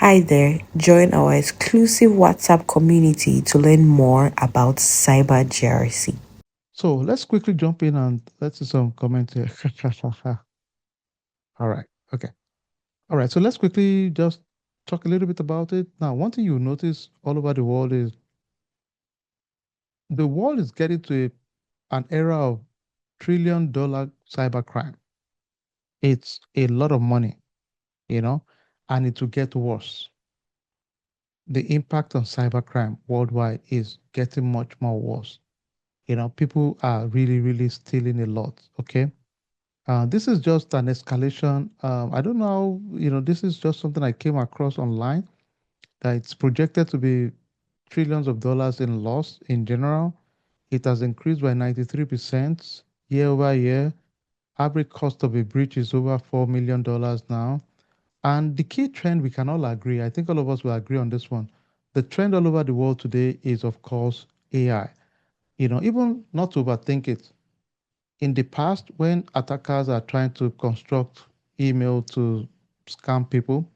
Hi there, join our exclusive WhatsApp community to learn more about cyber GRC. So let's quickly jump in and let's see some comments here. All right. Okay. All right. So let's quickly just talk a little bit about it. Now, one thing you notice all over the world is the world is getting to an era of $1 trillion cybercrime. It's a lot of money, you know, and it will get worse. The impact on cybercrime worldwide is getting much more worse. People are really, really stealing a lot. Okay. This is just an escalation. I don't know, this is just something I came across online that it's projected to be trillions of dollars in loss in general. It has increased by 93% year over year. Average cost of a breach is over $4 million now. And the key trend we can all agree, I think all of us will agree on this one. The trend all over the world today is, of course, AI. Even not to overthink it, in the past, when attackers are trying to construct email to scam people,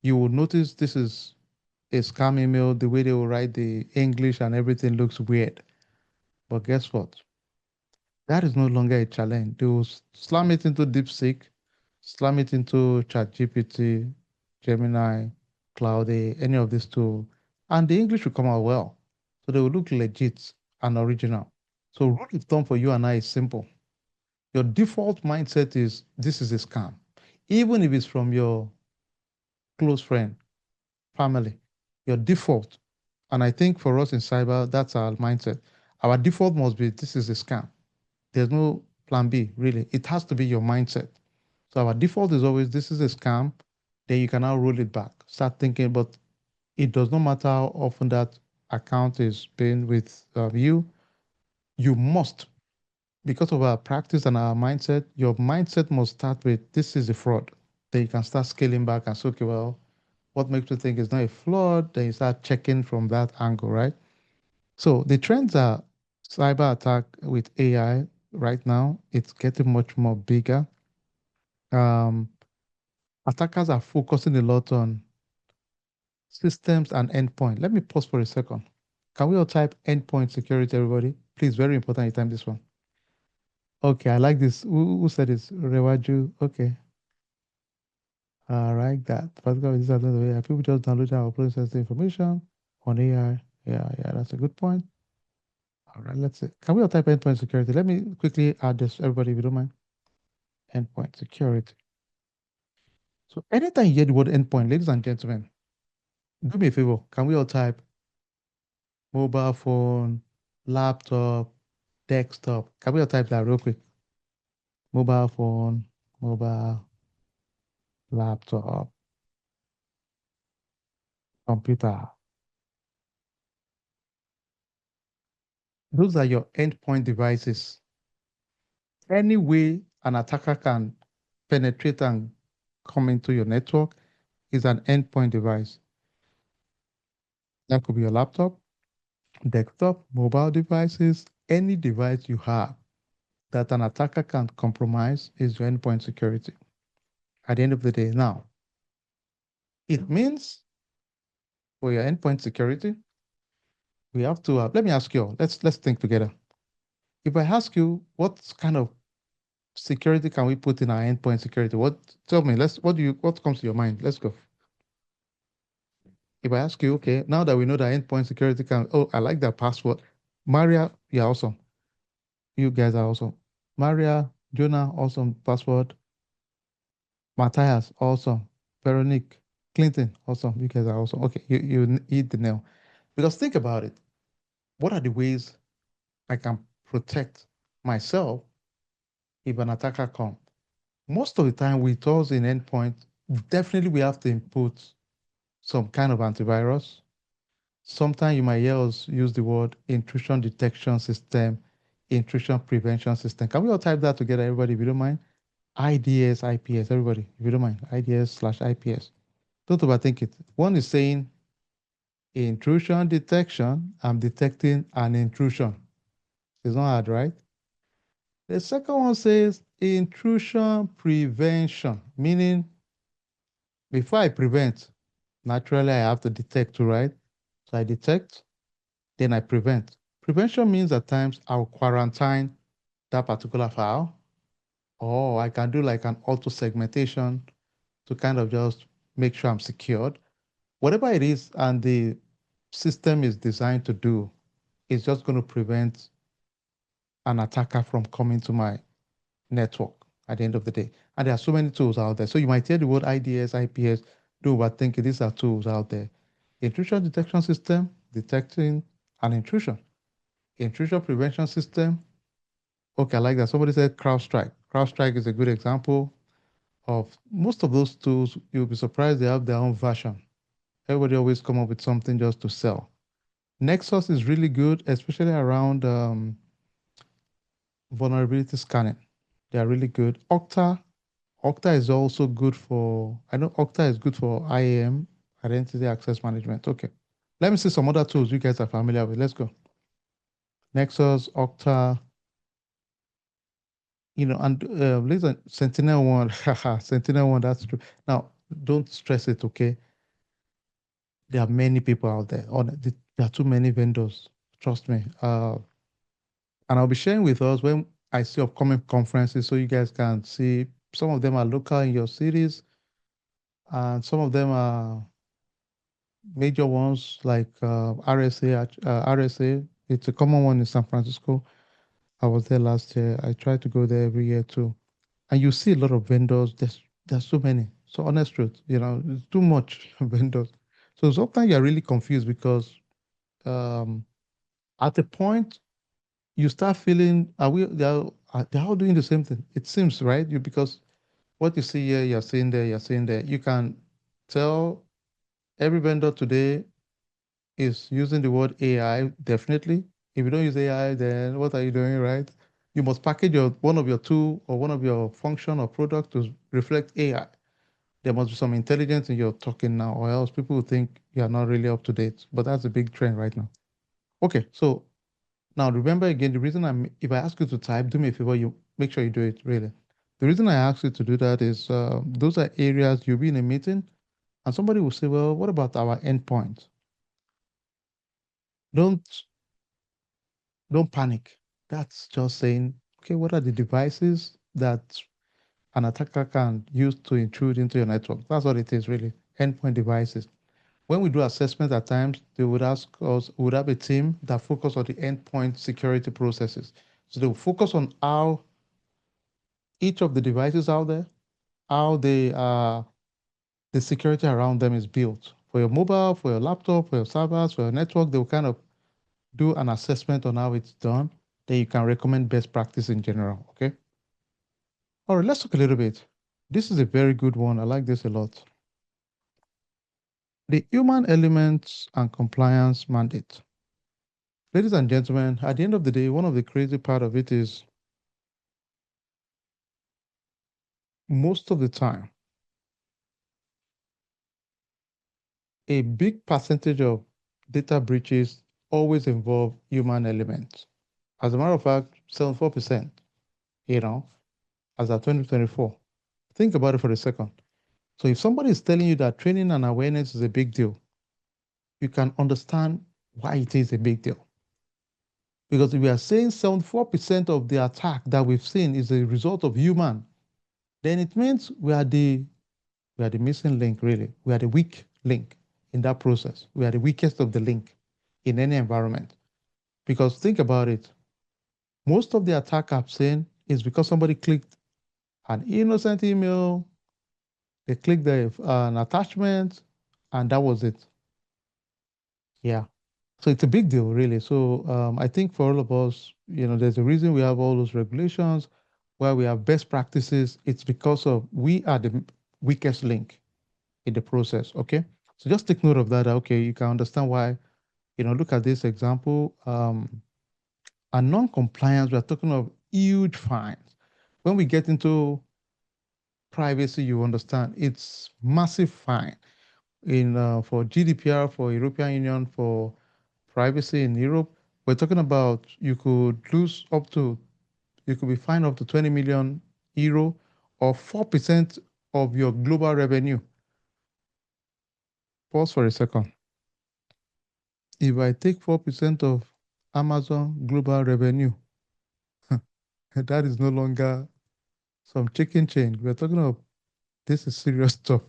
you will notice this is a scam email. The way they will write the English and everything looks weird. But guess what? That is no longer a challenge. They will slam it into DeepSeek, slam it into ChatGPT, Gemini, Cloudy, any of these tools, and the English will come out well. So they will look legit and original. So rule of thumb for you and I is simple. Your default mindset is this is a scam, even if it's from your close friend, family. Your default, and I think for us in cyber, that's our mindset. Our default must be this is a scam. There's no plan B, really. It has to be your mindset. So our default is always this is a scam. Then you can now roll it back. Start thinking, but it does not matter how often that account is being with you. You must, because of our practice and our mindset, your mindset must start with this is a fraud. Then you can start scaling back and say, okay, well, what makes you think it's not a fraud? Then you start checking from that angle, right? So the trends are cyber attack with AI right now. It's getting much more bigger. Um, Attackers are focusing a lot on systems and endpoint. Let me pause for a second. Can we all type endpoint security, everybody? Please, very important you time this one. Okay, I like this. Who said this? Rewaju. Okay. I like that. Particularly this the way people just download and upload sensitive information on AI. Yeah, that's a good point. All right, let's see. Can we all type endpoint security? Let me quickly add this, everybody, if you don't mind. Endpoint security. So anytime you hear the word endpoint, ladies and gentlemen, do me a favor. Can we all type mobile phone, laptop, desktop? Can we all type that real quick? Mobile phone, mobile, laptop, computer. Those are your endpoint devices. Any way an attacker can penetrate and come into your network is an endpoint device. That could be your laptop, desktop, mobile devices, any device you have that an attacker can compromise is your endpoint security at the end of the day. Now, it means for your endpoint security, we have to, let me ask you, all, let's think together. If I ask you what kind of security can we put in our endpoint security, tell me, what comes to your mind? Let's go. If I ask you, okay, now that we know that endpoint security I like that password. Maria, you're awesome. You guys are awesome. Maria, Jonah, awesome password. Matthias, awesome. Veronique, Clinton, awesome. You guys are awesome. Okay, you hit the nail. Because think about it. What are the ways I can protect myself if an attacker comes? Most of the time with us in endpoint, definitely we have to input some kind of antivirus. Sometimes you might hear us use the word intrusion detection system, intrusion prevention system. Can we all type that together, everybody, if you don't mind? IDS, IPS, everybody, if you don't mind. IDS/IPS. Don't overthink it. One is saying intrusion detection. I'm detecting an intrusion. It's not hard, right? The second one says intrusion prevention, meaning before I prevent, Naturally, I have to detect, right? So I detect, then I prevent. Prevention means at times I'll quarantine that particular file, or I can do like an auto segmentation to kind of just make sure I'm secured. Whatever it is, and the system is designed to do, is just going to prevent an attacker from coming to my network at the end of the day. And there are so many tools out there. So you might hear the word IDS, IPS, do overthink it. These are tools out there. Intrusion detection system, detecting an intrusion. Intrusion prevention system. Okay, I like that. Somebody said CrowdStrike. CrowdStrike is a good example of most of those tools. You'll be surprised they have their own version. Everybody always come up with something just to sell. Nexus is really good, especially around vulnerability scanning. They are really good. Okta is also good for, I know Okta is good for IAM, Identity Access Management. Okay. Let me see some other tools you guys are familiar with. Let's go. Nexus, Okta, and listen, Sentinel-1, haha, Sentinel-1, that's true. Now, don't stress it, okay? There are many people out there. There are too many vendors. Trust me. And I'll be sharing with us when I see upcoming conferences so you guys can see. Some of them are local in your cities, and some of them are major ones like RSA. RSA, it's a common one in San Francisco. I was there last year. I try to go there every year too. And you see a lot of vendors. There's so many. So honest truth, it's too much vendors. So sometimes you're really confused because um, at a point you start feeling, they're all doing the same thing. It seems, right? Because what you see here, you're seeing there, you're seeing there. You can tell every vendor today is using the word AI, definitely. If you don't use AI, then what are you doing, right? You must package one of your tool or one of your function or product to reflect AI. There must be some intelligence in your talking now, or else people will think you are not really up to date. But that's a big trend right now. Okay, so now remember again, the reason if I ask you to type, do me a favor, you make sure you do it really. The reason I ask you to do that is those are areas you'll be in a meeting and somebody will say, well, what about our endpoint? Don't don't panic. That's just saying, okay, what are the devices that an attacker can use to intrude into your network? That's what it is really. Endpoint devices. When we do assessment at times, they would ask us, we would have a team that focus on the endpoint security processes. So they will focus on how each of the devices out there, how the security around them is built. For your mobile, for your laptop, for your servers, for your network, they will kind of do an assessment on how it's done. Then you can recommend best practice in general. Okay. All right, let's talk a little bit. This is a very good one. I like this a lot. The human elements and compliance mandate. Ladies and gentlemen, at the end of the day, one of the crazy part of it is most of the time, a big percentage of data breaches always involve human elements. As a matter of fact, 74%, you know, as of 2024. Think about it for a second. So if somebody is telling you that training and awareness is a big deal, you can understand why it is a big deal. Because if we are saying 74% of the attack that we've seen is a result of human, then it means we are the missing link, really. We are the weak link in that process. We are the weakest of the link in any environment. Because think about it, most of the attack I've seen is because somebody clicked an innocent email, they clicked an attachment, and that was it. Yeah. So it's a big deal, really. So I think for all of us, there's a reason we have all those regulations, where we have best practices. It's because of we are the weakest link in the process. Okay. So just take note of that. Okay, you can understand why. Look at this example. A non-compliance, we are talking of huge fines. When we get into privacy, you understand it's massive fine in for GDPR for European Union for privacy in Europe. We're talking about you could be fined up to 20 million euro or 4% of your global revenue pause for a second. If I take 4% of Amazon global revenue, that is no longer some chicken chain. We're talking about this is serious stuff.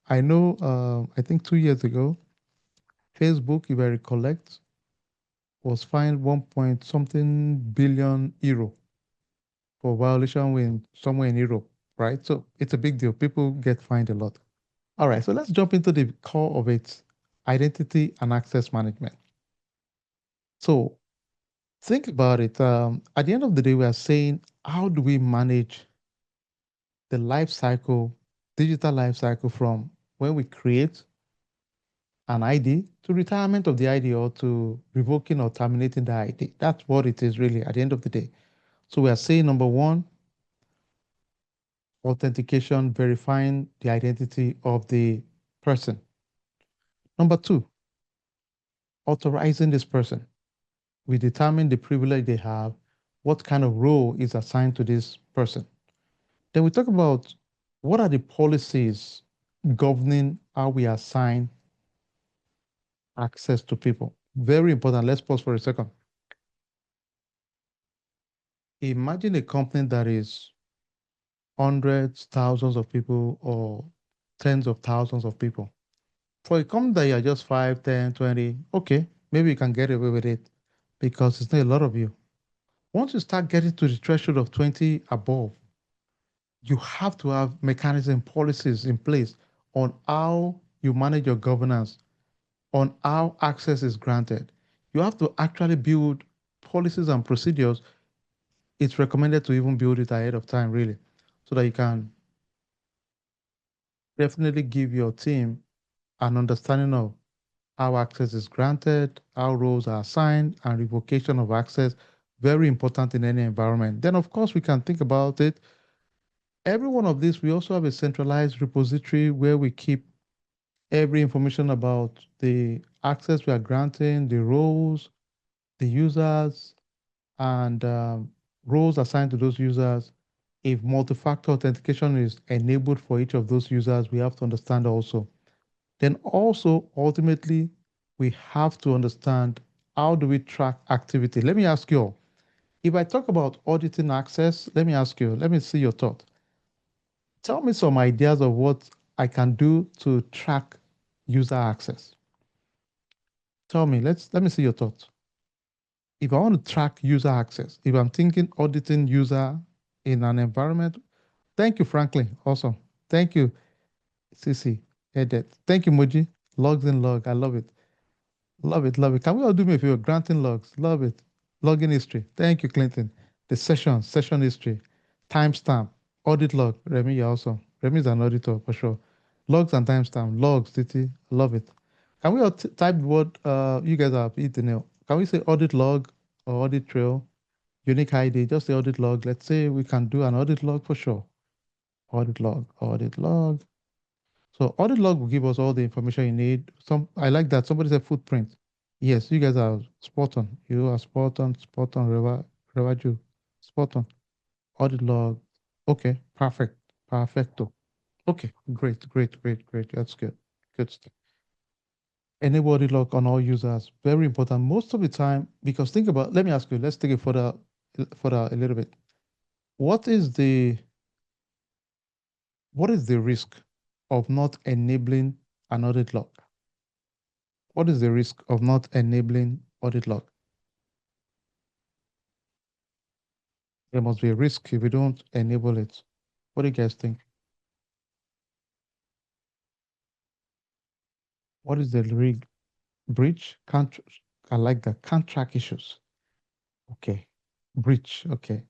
I know, I think 2 years ago, Facebook, if I recollect, was fined 1 point something billion euro for violation in somewhere in Europe, right? So it's a big deal. People get fined a lot. All right, so let's jump into the core of it, identity and access management. So think about it. At the end of the day, we are saying, how do we manage the life cycle, digital life cycle from when we create an ID to retirement of the ID or to revoking or terminating the ID? That's what it is really at the end of the day. So we are saying number one, authentication, verifying the identity of the person. Number two, authorizing this person. We determine the privilege they have, what kind of role is assigned to this person. Then we talk about what are the policies governing how we assign access to people. Very important. Let's pause for a second. Imagine a company that is hundreds, thousands of people, or tens of thousands of people. For a company that you are just 5, 10, 20, okay, maybe you can get away with it because it's not a lot of you. Once you start getting to the threshold of 20 above, you have to have mechanism policies in place on how you manage your governance, on how access is granted. You have to actually build policies and procedures. It's recommended to even build it ahead of time, really, so that you can definitely give your team an understanding of how access is granted, how roles are assigned, and revocation of access. Very important in any environment. Then, of course, we can think about it. Every one of these, we also have a centralized repository where we keep every information about the access we are granting, the roles, the users, and roles assigned to those users. If multi-factor authentication is enabled for each of those users, we have to understand also. Then also, ultimately, we have to understand how do we track activity. Let me ask you all, if I talk about auditing access, let me ask you, let me see your thought. Tell me some ideas of what I can do to track user access. Tell me, let me see your thoughts. If I want to track user access, if I'm thinking auditing user in an environment, thank you, Franklin. Awesome. Thank you, CC. Edit. Thank you, Moji. Logs in log. I love it. Love it. Love it. Can we all do me a favor? Granting logs. Love it. Login history. Thank you, Clinton. The session history, timestamp, audit log. Remy, you're awesome. Remy is an auditor for sure. Logs and timestamp. Logs, Titi. Love it. Can we all type the word you guys have eaten it? Can we say audit log or audit trail? Unique ID, just the audit log. Let's say we can do an audit log for sure. Audit log, audit log. So audit log will give us all the information you need. I like that. Somebody said footprint. Yes, you guys are spot on. You are spot on, Revaju. Spot on. Audit log. Okay, perfect. Perfecto. Okay, great, great, great, great. That's good. Good stuff. Enable audit log on all users. Very important. Most of the time, because think about, let me ask you, let's take it further a little bit. What is the what is the risk of not enabling an audit log? What is the risk of not enabling audit log? There must be a risk if we don't enable it. What do you guys think? What is the rig breach? Can't I like that? Can't track issues. Okay. Breach. Okay.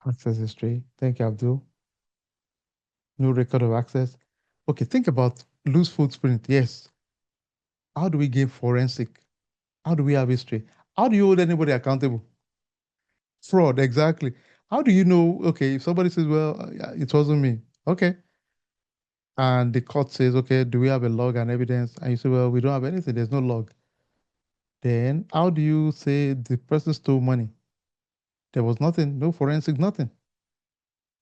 Access history. Thank you, Abdul. No record of access. Okay, think about loose footprint. Yes. How do we gain forensic? How do we have history? How do you hold anybody accountable? Fraud, exactly. How do you know? Okay, if somebody says, well, yeah, it wasn't me. Okay. And the court says, okay, do we have a log and evidence? And you say, well, we don't have anything. There's no log. Then how do you say the person stole money? There was nothing, no forensic, nothing.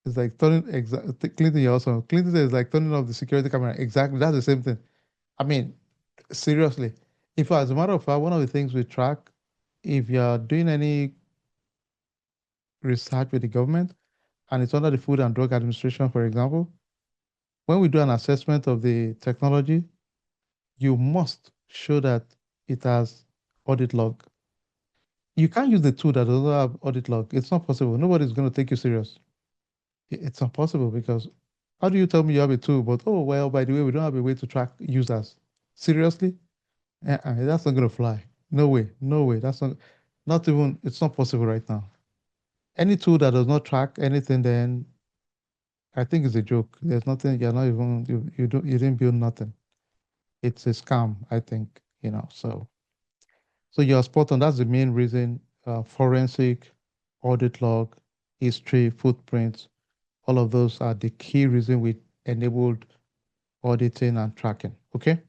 It's like turning, Clinton, you also, Clinton says like turning off the security camera. Exactly. That's the same thing. I mean, seriously. If, as a matter of fact, one of the things we track, if you're doing any research with the government and it's under the Food and Drug Administration, for example, when we do an assessment of the technology, you must show that it has audit log. You can't use the tool that doesn't have audit log. It's not possible. Nobody's going to take you serious. It's not possible because how do you tell me you have a tool, but oh, well, by the way, we don't have a way to track users? Seriously? That's not going to fly. No way. No way. That's not even, it's not possible right now. Any tool that does not track anything, then I think it's a joke. There's nothing, you're not even, you didn't build nothing. It's a scam, I think, so you're spot on. That's the main reason, forensic, audit log, history, footprints, all of those are the key reason we enabled auditing and tracking. Okay.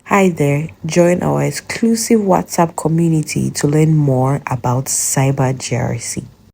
Hi there, join our exclusive WhatsApp community to learn more about cyber GRC.